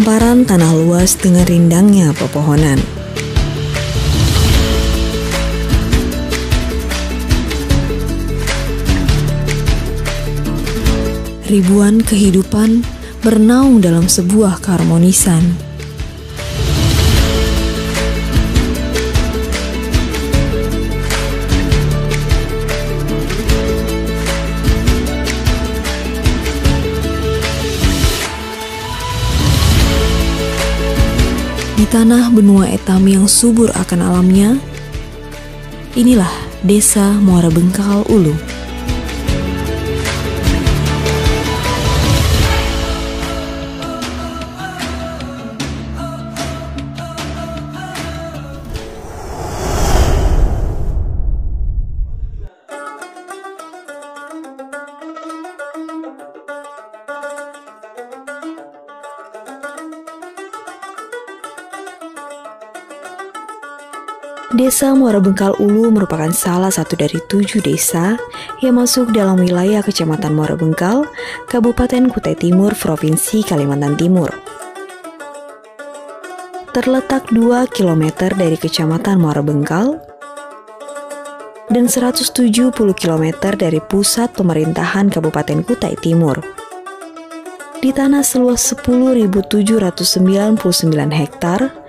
hamparan tanah luas dengan rindangnya pepohonan. Ribuan kehidupan bernaung dalam sebuah keharmonisan. Di tanah benua etam yang subur akan alamnya, inilah Desa Muara Bengkal Ulu. Desa Muara Bengkal Ulu merupakan salah satu dari 7 desa yang masuk dalam wilayah Kecamatan Muara Bengkal, Kabupaten Kutai Timur, Provinsi Kalimantan Timur. Terletak 2 km dari Kecamatan Muara Bengkal dan 170 km dari pusat pemerintahan Kabupaten Kutai Timur. Di tanah seluas 10.799 hektar,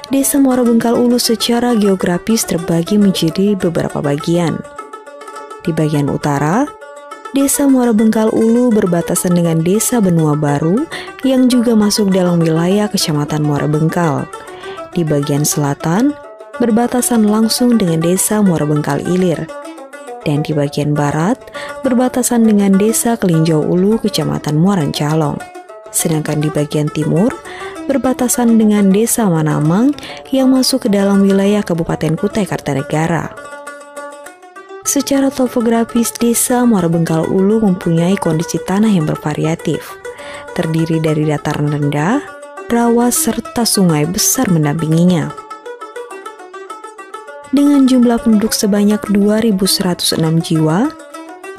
Desa Muara Bengkal Ulu secara geografis terbagi menjadi beberapa bagian. Di bagian utara, Desa Muara Bengkal Ulu berbatasan dengan Desa Benua Baru yang juga masuk dalam wilayah Kecamatan Muara Bengkal. Di bagian selatan, berbatasan langsung dengan Desa Muara Bengkal Ilir. Dan di bagian barat, berbatasan dengan Desa Kelinjau Ulu, Kecamatan Muara Calong. Sedangkan di bagian timur, berbatasan dengan Desa Manamang yang masuk ke dalam wilayah Kabupaten Kutai Kartanegara. Secara topografis, Desa Muara Bengkal Ulu mempunyai kondisi tanah yang bervariatif, terdiri dari dataran rendah, rawa, serta sungai besar mendampinginya. Dengan jumlah penduduk sebanyak 2.106 jiwa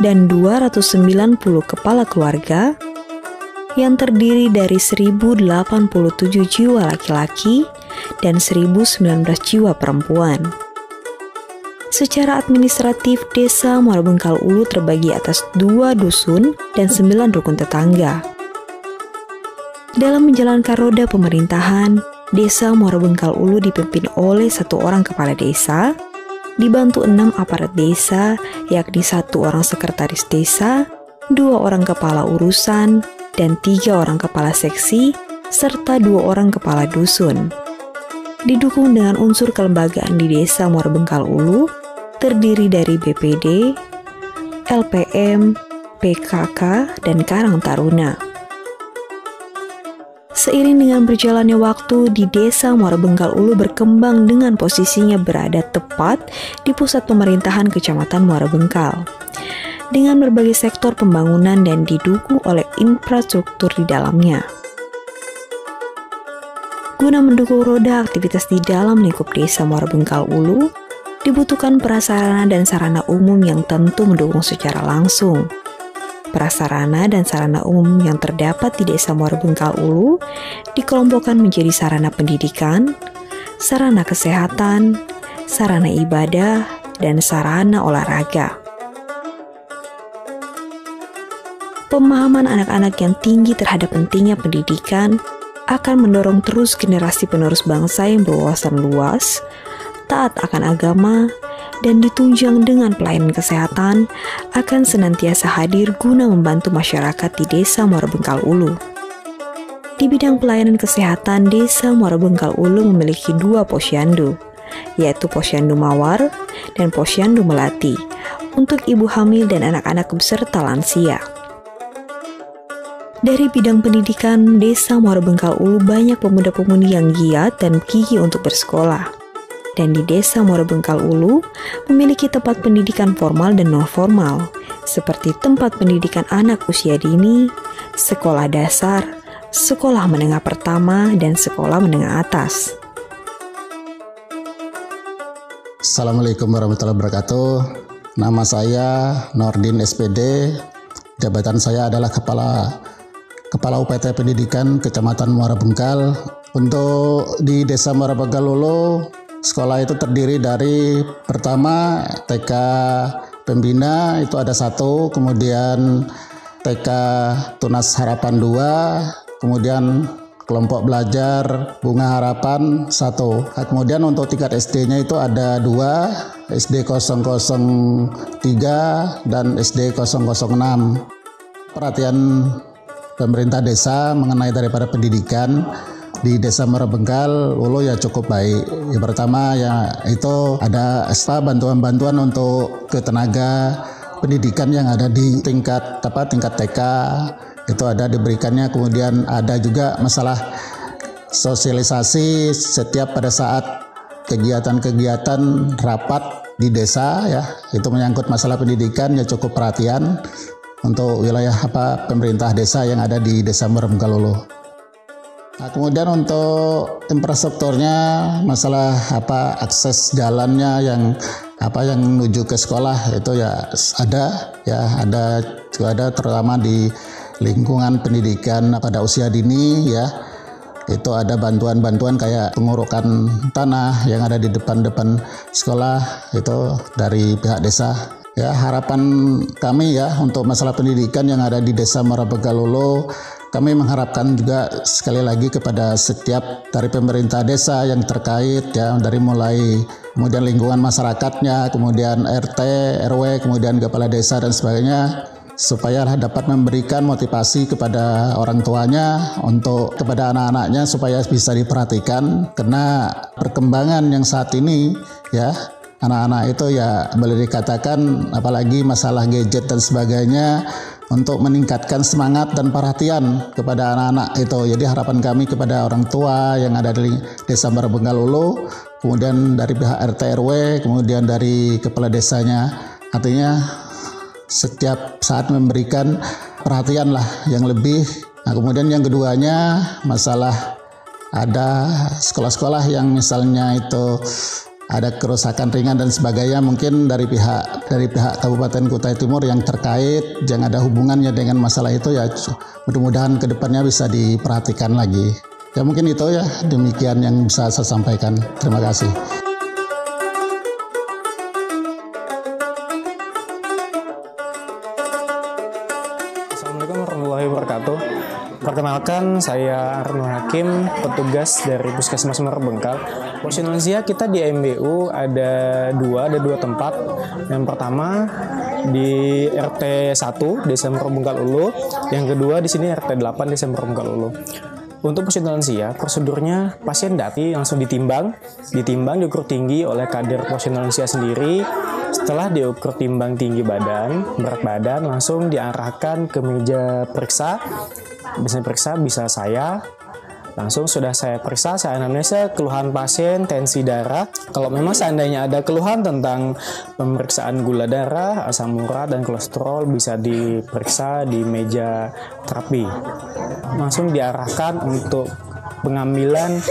dan 290 kepala keluarga, yang terdiri dari 1.087 jiwa laki-laki dan 1.019 jiwa perempuan. Secara administratif, Desa Muara Bengkal Ulu terbagi atas 2 dusun dan 9 rukun tetangga. Dalam menjalankan roda pemerintahan, Desa Muara Bengkal Ulu dipimpin oleh 1 orang kepala desa, dibantu 6 aparat desa, yakni 1 orang sekretaris desa, 2 orang kepala urusan, dan 3 orang kepala seksi, serta 2 orang kepala dusun. Didukung dengan unsur kelembagaan di Desa Muara Bengkal Ulu, terdiri dari BPD, LPM, PKK, dan Karang Taruna. Seiring dengan berjalannya waktu, di Desa Muara Bengkal Ulu berkembang dengan posisinya berada tepat di pusat pemerintahan Kecamatan Muara Bengkal, dengan berbagai sektor pembangunan dan didukung oleh infrastruktur di dalamnya. Guna mendukung roda aktivitas di dalam lingkup Desa Muara Bengkal Ulu, dibutuhkan prasarana dan sarana umum yang tentu mendukung secara langsung. Prasarana dan sarana umum yang terdapat di Desa Muara Bengkal Ulu dikelompokkan menjadi sarana pendidikan, sarana kesehatan, sarana ibadah, dan sarana olahraga. Pemahaman anak-anak yang tinggi terhadap pentingnya pendidikan akan mendorong terus generasi penerus bangsa yang berwawasan luas, taat akan agama, dan ditunjang dengan pelayanan kesehatan akan senantiasa hadir guna membantu masyarakat di Desa Muara Bengkal Ulu. Di bidang pelayanan kesehatan, Desa Muara Bengkal Ulu memiliki 2 posyandu, yaitu Posyandu Mawar dan Posyandu Melati, untuk ibu hamil dan anak-anak beserta lansia. Dari bidang pendidikan, Desa Muara Bengkal Ulu banyak pemuda-pemudi yang giat dan gigih untuk bersekolah. Dan di Desa Muara Bengkal Ulu memiliki tempat pendidikan formal dan non-formal, seperti tempat pendidikan anak usia dini, sekolah dasar, sekolah menengah pertama, dan sekolah menengah atas. Assalamualaikum warahmatullahi wabarakatuh. Nama saya Nordin SPD. Jabatan saya adalah Kepala Kepala UPT Pendidikan Kecamatan Muara Bengkal. Untuk di Desa Muara Bengkal Ulu, sekolah itu terdiri dari pertama TK Pembina itu ada 1, kemudian TK Tunas Harapan 2, kemudian kelompok belajar Bunga Harapan 1. Kemudian untuk tingkat SD-nya itu ada 2, SD 003 dan SD 006. Perhatian pemerintah desa mengenai daripada pendidikan di Desa Muara Bengkal Ulu ya cukup baik. Yang pertama ya itu ada bantuan-bantuan untuk ketenaga pendidikan yang ada di tingkat TK itu ada diberikannya. Kemudian ada juga masalah sosialisasi setiap pada saat kegiatan-kegiatan rapat di desa ya, itu menyangkut masalah pendidikan ya cukup perhatian untuk wilayah pemerintah desa yang ada di Desa Muara Bengkal Ulu. Nah, kemudian untuk infrastrukturnya, masalah akses jalannya yang menuju ke sekolah itu ya ada terutama di lingkungan pendidikan pada usia dini ya. Itu ada bantuan-bantuan kayak pengurukan tanah yang ada di depan-depan sekolah itu dari pihak desa. Ya, harapan kami ya untuk masalah pendidikan yang ada di Desa Muara Bengkal Ulu, kami mengharapkan juga sekali lagi kepada setiap dari pemerintah desa yang terkait ya, dari mulai kemudian lingkungan masyarakatnya, kemudian RT, RW, kemudian kepala desa dan sebagainya, supaya dapat memberikan motivasi kepada orang tuanya untuk kepada anak-anaknya supaya bisa diperhatikan, karena perkembangan yang saat ini ya anak-anak itu ya boleh dikatakan apalagi masalah gadget dan sebagainya, untuk meningkatkan semangat dan perhatian kepada anak-anak itu. Jadi harapan kami kepada orang tua yang ada di Desa Muara Bengkal Ulu, kemudian dari pihak RT RW, kemudian dari kepala desanya, artinya setiap saat memberikan perhatian lah yang lebih. Nah, kemudian yang keduanya masalah ada sekolah-sekolah yang misalnya itu ada kerusakan ringan dan sebagainya, mungkin dari pihak Kabupaten Kutai Timur yang terkait yang ada hubungannya dengan masalah itu ya mudah-mudahan kedepannya bisa diperhatikan lagi. Ya mungkin itu ya, demikian yang bisa saya sampaikan. Terima kasih. Assalamualaikum warahmatullahi wabarakatuh. Perkenalkan, saya Arno Hakim, petugas dari Puskesmas Muara Bengkal. Posyandu lansia kita di MBU ada dua tempat. Yang pertama di RT 1 Desa Muara Bengkal Ulu, yang kedua di sini RT 8 Desa Muara Bengkal Ulu. Untuk posyandu lansia, prosedurnya pasien datang langsung ditimbang, diukur tinggi oleh kader posyandu lansia sendiri. Setelah diukur timbang tinggi berat badan, langsung diarahkan ke meja periksa. Bisa periksa, bisa saya. Langsung sudah saya periksa, saya anamnesa keluhan pasien, tensi darah. Kalau memang seandainya ada keluhan tentang pemeriksaan gula darah, asam urat, dan kolesterol, bisa diperiksa di meja terapi. Langsung diarahkan untuk pengambilan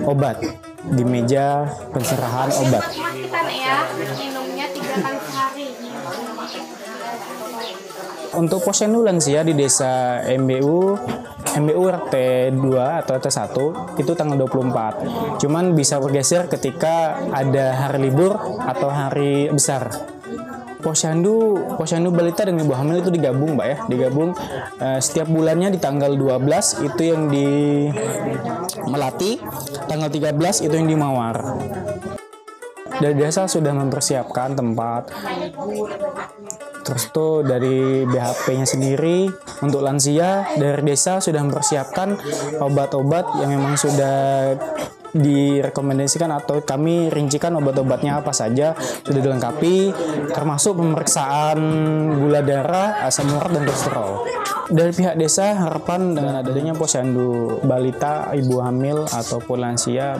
obat di meja pencerahan obat. Minumnya 3 kali sehari. Untuk posyandu lansia di desa MBU RT 2 atau RT 1 itu tanggal 24. Cuman bisa bergeser ketika ada hari libur atau hari besar. Posyandu balita dengan ibu hamil itu digabung, Mbak ya. Digabung setiap bulannya di tanggal 12 itu yang di Melati, tanggal 13 itu yang di Mawar. Dari desa sudah mempersiapkan tempat. Terus tuh dari BHP-nya sendiri untuk lansia dari desa sudah mempersiapkan obat-obat yang memang sudah direkomendasikan atau kami rincikan obat-obatnya apa saja sudah dilengkapi, termasuk pemeriksaan gula darah, asam urat, dan kolesterol. Dari pihak desa harapan dengan adanya posyandu balita, ibu hamil ataupun lansia,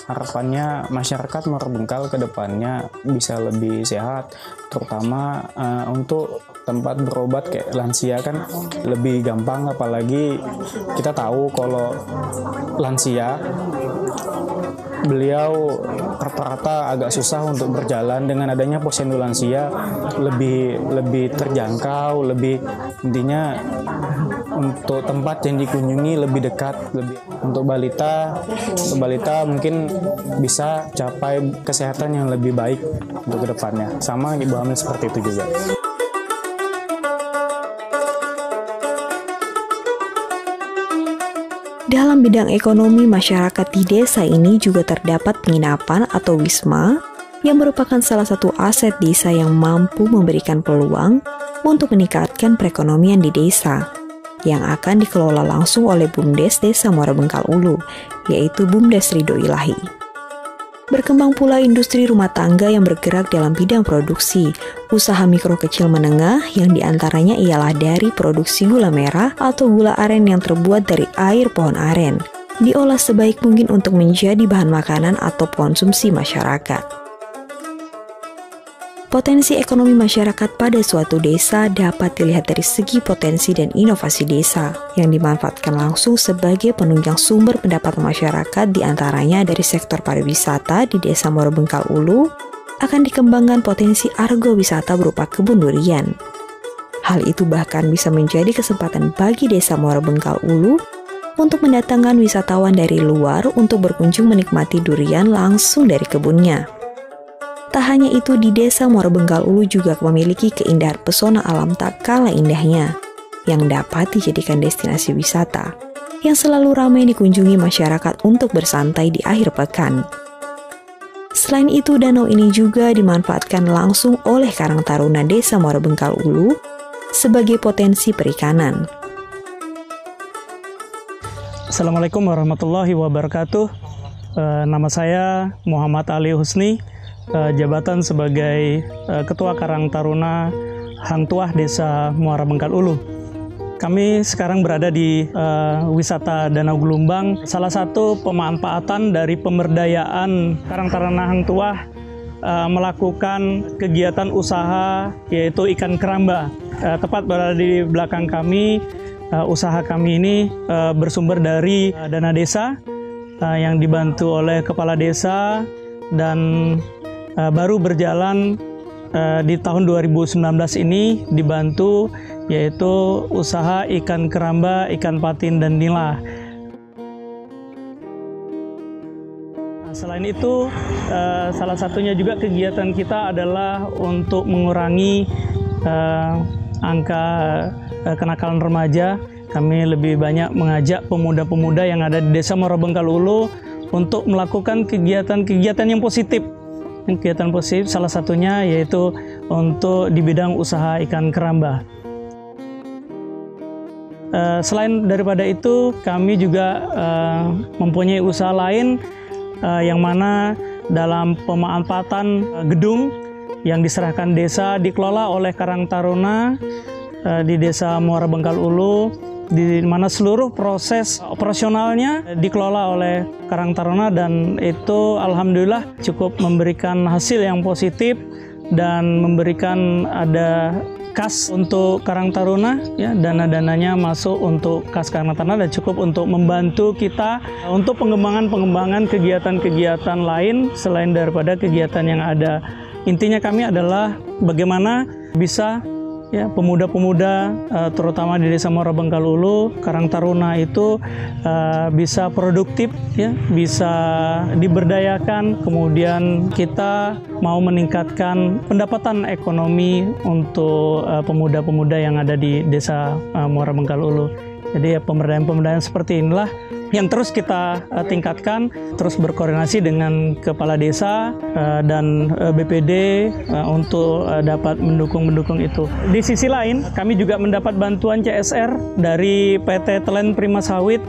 harapannya masyarakat Muara Bengkal ke depannya bisa lebih sehat, terutama untuk tempat berobat kayak lansia kan lebih gampang, apalagi kita tahu kalau lansia beliau rata-rata agak susah untuk berjalan. Dengan adanya posyandu lansia lebih terjangkau, lebih intinya untuk tempat yang dikunjungi lebih dekat, lebih untuk balita mungkin bisa capai kesehatan yang lebih baik untuk kedepannya. Sama ibu hamil seperti itu juga. Dalam bidang ekonomi masyarakat di desa ini juga terdapat penginapan atau wisma yang merupakan salah satu aset desa yang mampu memberikan peluang untuk meningkatkan perekonomian di desa yang akan dikelola langsung oleh BUMDes Desa Muara Bengkal Ulu, yaitu BUMDes Ridho Ilahi. Berkembang pula industri rumah tangga yang bergerak dalam bidang produksi, usaha mikro kecil menengah yang diantaranya ialah dari produksi gula merah atau gula aren yang terbuat dari air pohon aren, diolah sebaik mungkin untuk menjadi bahan makanan atau konsumsi masyarakat. Potensi ekonomi masyarakat pada suatu desa dapat dilihat dari segi potensi dan inovasi desa yang dimanfaatkan langsung sebagai penunjang sumber pendapatan masyarakat, diantaranya dari sektor pariwisata di Desa Muara Bengkal Ulu akan dikembangkan potensi argowisata berupa kebun durian. Hal itu bahkan bisa menjadi kesempatan bagi Desa Muara Bengkal Ulu untuk mendatangkan wisatawan dari luar untuk berkunjung menikmati durian langsung dari kebunnya. Tak hanya itu, di Desa Muara Bengkal Ulu juga memiliki keindahan pesona alam tak kalah indahnya yang dapat dijadikan destinasi wisata yang selalu ramai dikunjungi masyarakat untuk bersantai di akhir pekan. Selain itu, danau ini juga dimanfaatkan langsung oleh Karang Taruna Desa Muara Bengkal Ulu sebagai potensi perikanan. Assalamualaikum warahmatullahi wabarakatuh. Nama saya Muhammad Ali Husni, jabatan sebagai Ketua Karang Taruna Hang Tuah Desa Muara Bengkal Ulu. Kami sekarang berada di wisata Danau Gelumbang, salah satu pemanfaatan dari pemberdayaan Karang Taruna Hang Tuah melakukan kegiatan usaha yaitu ikan keramba. Tepat berada di belakang kami, usaha kami ini bersumber dari dana desa yang dibantu oleh kepala desa dan baru berjalan di tahun 2019 ini dibantu, yaitu usaha ikan keramba, ikan patin, dan nila. Selain itu, salah satunya juga kegiatan kita adalah untuk mengurangi angka kenakalan remaja. Kami lebih banyak mengajak pemuda-pemuda yang ada di Desa Muara Bengkal Ulu untuk melakukan kegiatan-kegiatan yang positif. Kegiatan positif salah satunya yaitu untuk di bidang usaha ikan keramba. Selain daripada itu, kami juga mempunyai usaha lain yang mana dalam pemanfaatan gedung yang diserahkan desa dikelola oleh Karang Taruna di Desa Muara Bengkal Ulu, di mana seluruh proses operasionalnya dikelola oleh Karang Taruna, dan itu alhamdulillah cukup memberikan hasil yang positif dan memberikan ada kas untuk Karang Taruna, ya, dana-dananya masuk untuk kas Karang Taruna dan cukup untuk membantu kita untuk pengembangan kegiatan-kegiatan lain selain daripada kegiatan yang ada. Intinya kami adalah bagaimana bisa pemuda-pemuda terutama di Desa Muara Bengkal Ulu, Karang Taruna itu bisa produktif, bisa diberdayakan, kemudian kita mau meningkatkan pendapatan ekonomi untuk pemuda-pemuda yang ada di Desa Muara Bengkal Ulu. Jadi pemberdayaan-pemberdayaan seperti inilah yang terus kita tingkatkan, terus berkoordinasi dengan kepala desa dan BPD untuk dapat mendukung itu. Di sisi lain, kami juga mendapat bantuan CSR dari PT Telen Prima Sawit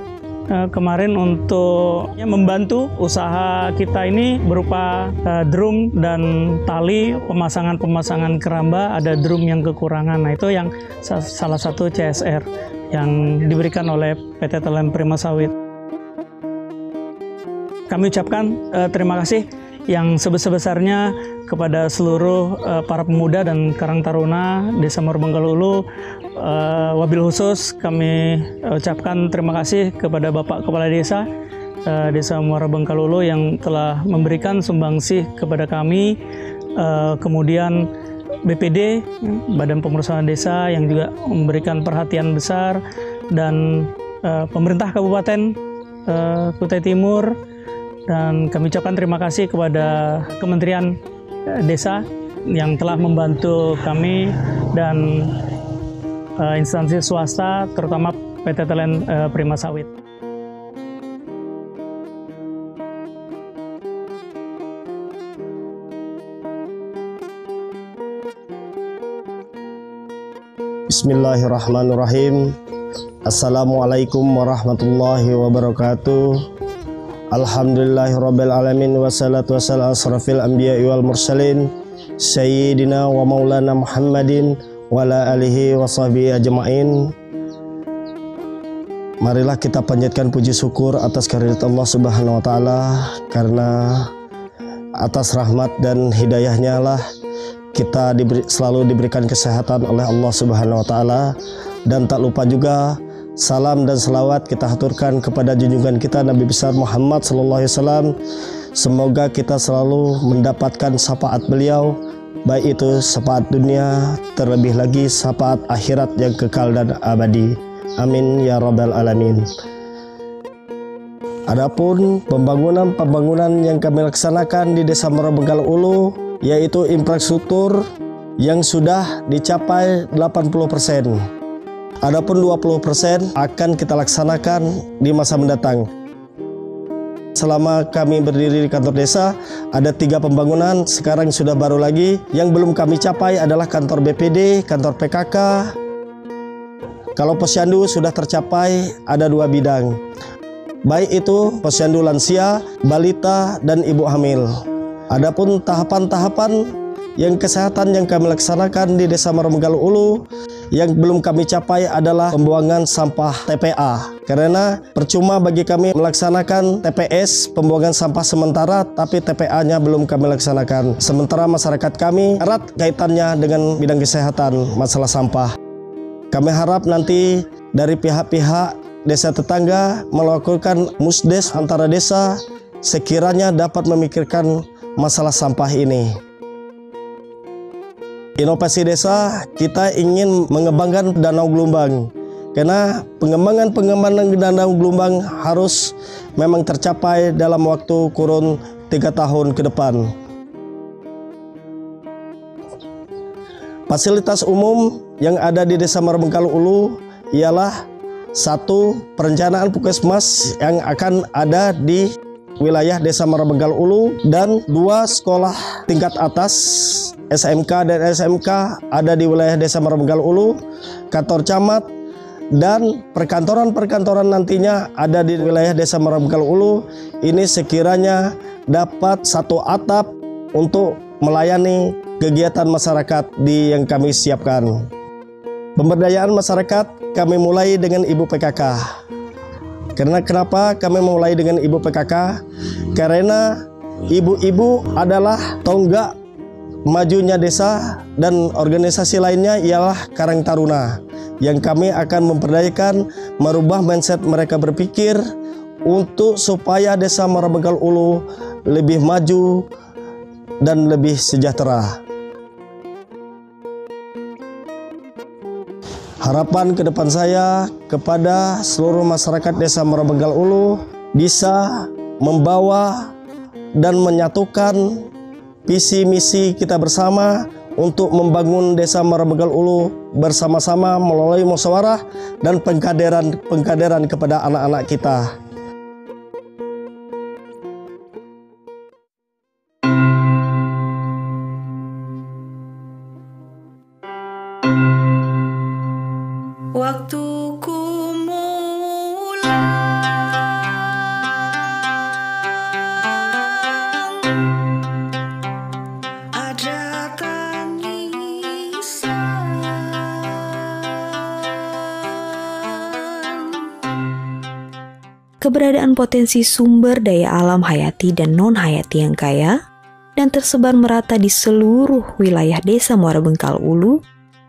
kemarin untuk membantu usaha kita ini berupa drum dan tali, pemasangan keramba, ada drum yang kekurangan. Nah, itu yang salah satu CSR yang diberikan oleh PT Telen Prima Sawit. Kami ucapkan terima kasih yang sebesar-besarnya kepada seluruh para pemuda dan Karang Taruna Desa Muara Bengkal Ulu. Wabil khusus kami ucapkan terima kasih kepada Bapak Kepala Desa Desa Muara Bengkal Ulu yang telah memberikan sumbangsih kepada kami. Kemudian BPD, Badan Pemerusahaan Desa, yang juga memberikan perhatian besar dan pemerintah Kabupaten Kutai Timur, dan kami ucapkan terima kasih kepada Kementerian Desa yang telah membantu kami dan instansi swasta, terutama PT TELEN Prima Sawit. Bismillahirrahmanirrahim. Assalamualaikum warahmatullahi wabarakatuh. Alhamdulillahirabbil alamin, wassalatu wassalamu asrafil anbiya'i wal mursalin sayyidina wa maulana Muhammadin wa ala alihi wa sahbihi ajma'in. Marilah kita panjatkan puji syukur atas karunia Allah Subhanahu wa taala, karena atas rahmat dan hidayahnya lah kita selalu diberikan kesehatan oleh Allah Subhanahu wa taala. Dan tak lupa juga salam dan selawat kita haturkan kepada junjungan kita Nabi besar Muhammad sallallahu alaihi wasallam. Semoga kita selalu mendapatkan syafaat beliau, baik itu syafaat dunia, terlebih lagi syafaat akhirat yang kekal dan abadi. Amin ya rabbal alamin. Adapun pembangunan yang kami laksanakan di Desa Muara Bengkal Ulu, yaitu infrastruktur yang sudah dicapai 80%. Adapun 20% akan kita laksanakan di masa mendatang. Selama kami berdiri di kantor desa, ada 3 pembangunan, sekarang sudah baru lagi. Yang belum kami capai adalah kantor BPD, kantor PKK. Kalau posyandu sudah tercapai, ada 2 bidang. Baik itu posyandu lansia, balita, dan ibu hamil. Adapun tahapan-tahapan yang kesehatan yang kami laksanakan di Desa Muara Bengkal Ulu, yang belum kami capai adalah pembuangan sampah TPA. Karena percuma bagi kami melaksanakan TPS, pembuangan sampah sementara, tapi TPA-nya belum kami laksanakan. Sementara masyarakat kami erat kaitannya dengan bidang kesehatan, masalah sampah. Kami harap nanti dari pihak-pihak desa tetangga melakukan musdes antara desa, sekiranya dapat memikirkan masalah sampah ini. Inovasi desa, kita ingin mengembangkan Danau Gelombang, karena pengembangan Danau Gelombang harus memang tercapai dalam waktu kurun 3 tahun ke depan. Fasilitas umum yang ada di Desa Muara Bengkal Ulu ialah 1. Perencanaan puskesmas yang akan ada di wilayah Desa Muara Bengkal Ulu, dan 2 sekolah tingkat atas SMK dan SMK ada di wilayah Desa Muara Bengkal Ulu, kantor camat, dan perkantoran-perkantoran nantinya ada di wilayah Desa Muara Bengkal Ulu. Ini sekiranya dapat 1 atap untuk melayani kegiatan masyarakat yang kami siapkan. Pemberdayaan masyarakat kami mulai dengan Ibu PKK. Karena kenapa kami mulai dengan Ibu PKK? Karena ibu-ibu adalah tonggak majunya desa, dan organisasi lainnya ialah Karang Taruna, yang kami akan memperdayakan, merubah mindset mereka berpikir untuk supaya Desa Muara Bengkal Ulu lebih maju dan lebih sejahtera. Harapan ke depan saya kepada seluruh masyarakat Desa Muara Bengkal Ulu bisa membawa dan menyatukan visi misi kita bersama untuk membangun Desa Muara Bengkal Ulu bersama-sama melalui musyawarah dan pengkaderan kepada anak-anak kita. Waktuku Keberadaan potensi sumber daya alam hayati dan non-hayati yang kaya dan tersebar merata di seluruh wilayah Desa Muara Bengkal Ulu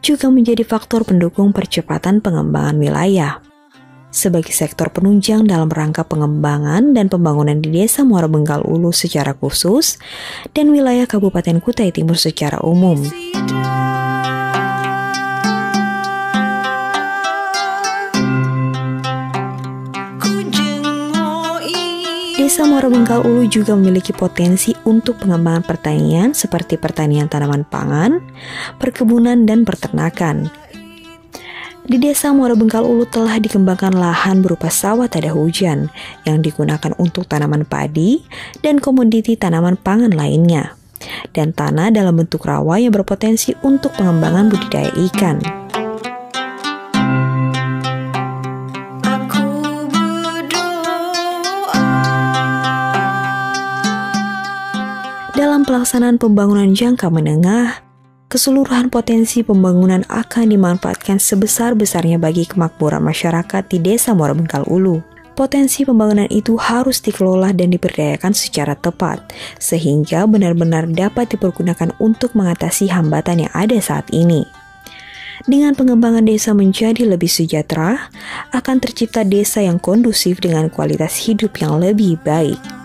juga menjadi faktor pendukung percepatan pengembangan wilayah. Sebagai sektor penunjang dalam rangka pengembangan dan pembangunan di Desa Muara Bengkal Ulu secara khusus dan wilayah Kabupaten Kutai Timur secara umum. Desa Muara Bengkal Ulu juga memiliki potensi untuk pengembangan pertanian seperti pertanian tanaman pangan, perkebunan, dan peternakan. Di Desa Muara Bengkal Ulu telah dikembangkan lahan berupa sawah tada hujan yang digunakan untuk tanaman padi dan komoditi tanaman pangan lainnya, dan tanah dalam bentuk rawa yang berpotensi untuk pengembangan budidaya ikan. Dalam pelaksanaan pembangunan jangka menengah, keseluruhan potensi pembangunan akan dimanfaatkan sebesar-besarnya bagi kemakmuran masyarakat di Desa Muara Bengkal Ulu. Potensi pembangunan itu harus dikelola dan diberdayakan secara tepat, sehingga benar-benar dapat dipergunakan untuk mengatasi hambatan yang ada saat ini. Dengan pengembangan desa menjadi lebih sejahtera, akan tercipta desa yang kondusif dengan kualitas hidup yang lebih baik.